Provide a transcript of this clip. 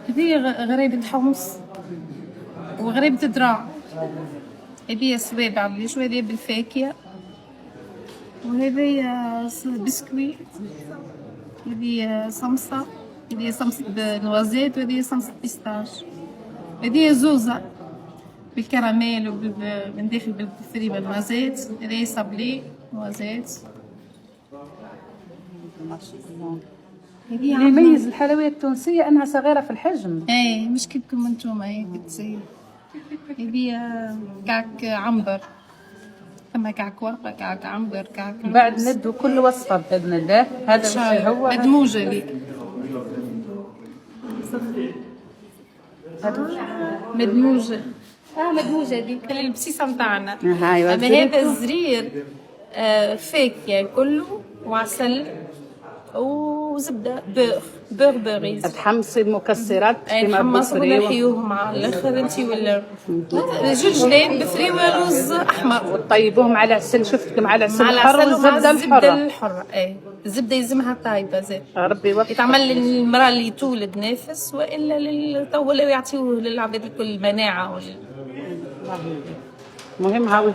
هذه غريبة حمص وغريبة ذراع. هذه سوابع بالجوج، وهذه بالفاكهة، وهذه بسكويت، هذه صمصة، هذه صمصة بالنوازيت، وهذه صمصة بيستاش، هذه زوزة بالكراميل ومن داخل بالفري بالنوازيت، هذه صابلي نوازيت. اللي يميز الحلويات التونسية أنها صغيرة في الحجم. اي مش كيفكم انتوما هيك تصير. هذه كعك عنبر، ثم كعك ورقة، كعك عنبر، كعك بعد ندو كل وصفة بإذن الله. هذا الشيء هو مدموجة لي. مدموجة. مدموجة دي كل البسيسة متاعنا. أيوة. أما هذا الزرير فاكهة كله وعسل وزبدة بور بوريز. تحمصي المكسرات كيما نحمصهم ونحيوهم على الاخر انت ولا جوج لين بفري ورز احمر، وطيبوهم على عسل. شفتكم على عسل على الحر عسل والزبدة الحرة. الحرة. اي الزبدة يلزمها طايبة زين. ربي يوفقك. يتعمل للمرأة اللي تولد نافس، والا ولا يعطيوه للعباد الكل مناعة. مهم هاوي